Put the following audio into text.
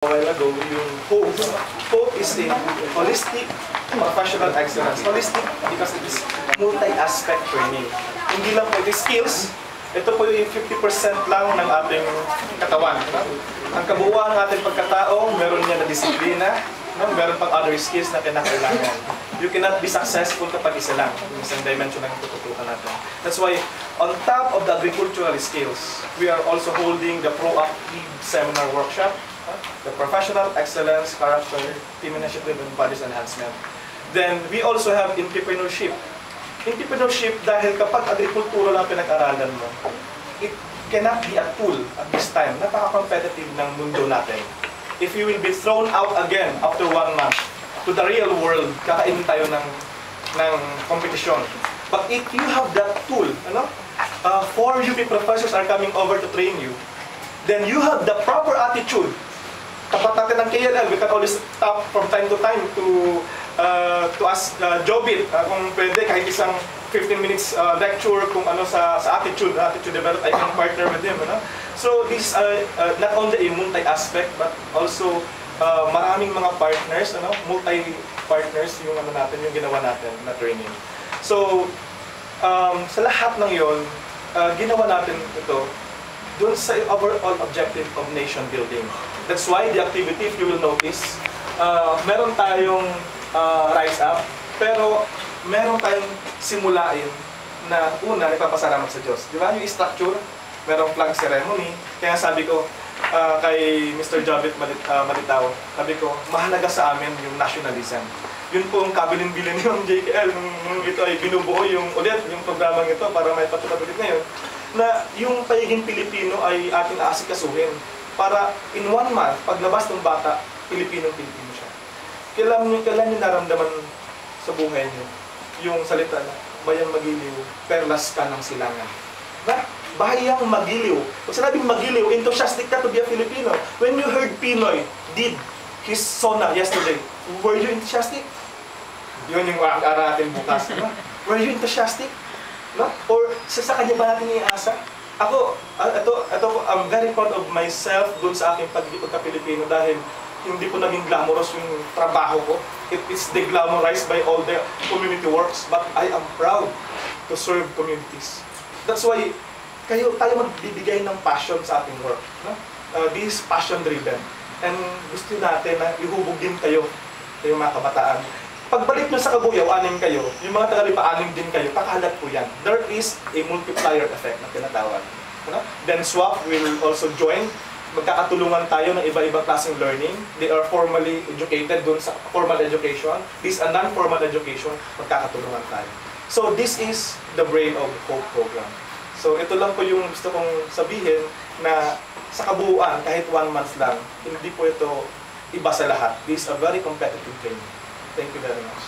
while ago, yung HOPE. HOPE is a holistic professional excellence. Holistic because it is multi-aspect training. Hindi lang po ito skills, ito po yung 50% lang ng ating katawan. Ang kabuuan ng ating pagkatao, meron niya na disiplina, meron pang other skills na kinakailangan. You cannot be successful kapag isa lang. Yung isang dimension lang tututukan natin. That's why, on top of the agricultural skills, we are also holding the proactive seminar workshop, the professional excellence, character, team initiative, and values enhancement. Then, we also have entrepreneurship. Entrepreneurship dahil kapag agrikultura lang pinag-aralan mo, it cannot be a tool at this time. Napaka-competitive ng mundo natin. If you will be thrown out again after 1 month to the real world, kakainin tayo ng competition. But if you have that tool, 4 UP professors are coming over to train you, then you have the proper attitude. Tapat natin ng KLL, we can always stop from time to time to ask Jobit kung pwede kahit isang 15 minutes lecture kung ano sa attitude develop, I can partner with him. So this not only a multi-aspect but also maraming mga partners, multi-partners yung natin, yung ginawa natin na training. So sa lahat ng yon, ginawa natin ito doon sa overall objective of nation building. That's why the activity, if you will notice, meron tayong rise up, pero meron tayong simulain na una, ipapasalamat sa Diyos. Di ba? Yung structure, merong flag ceremony. Kaya sabi ko kay Mr. Jobit Malitaw, sabi ko, mahalaga sa amin yung nationalism. Yun po ang kabilin-bilin yung JKL, nung ito ay binubuo yung programang ito para may patutad ulit ngayon, na yung pagiging Pilipino ay ating aasikasuhin para in 1 month, paglabas ng bata, Pilipino-Pilipino siya. Kailan nyo naramdaman sa buhay nyo yung salita na bayang magiliw, perlas ka ng silangan. Bayang magiliw. Pag sinabing magiliw, enthusiastic ka to be a Filipino. When you heard Pinoy did his sona yesterday, were you enthusiastic? Yun yung ara natin bukas. Were you enthusiastic? Or sa kanya ba natin iasa? Ako, I'm very proud of myself dun sa aking pagka-Pilipino dahil hindi po naging glamorous yung trabaho ko. It is deglamorized by all the community works, but I am proud to serve communities. That's why tayo magbibigay ng passion sa ating work. This is passion-driven. And gusto natin na ihubog din kayo mga kabataan. Pagbalik nyo sa Kabuyaw, 6 kayo, yung mga taga-Lipa, 6 din kayo, kakalat po yan. There is a multiplier effect na tinatawag. Then SWAP will also join. Magkakatulungan tayo ng iba-ibang klaseng learning. They are formally educated dun sa formal education. This is a non-formal education. Magkakatulungan tayo. So this is the brain of HOPE program. So ito lang po yung gusto kong sabihin na sa kabuuan, kahit 1 month lang, hindi po ito iba sa lahat. This is a very competitive training. Thank you very much.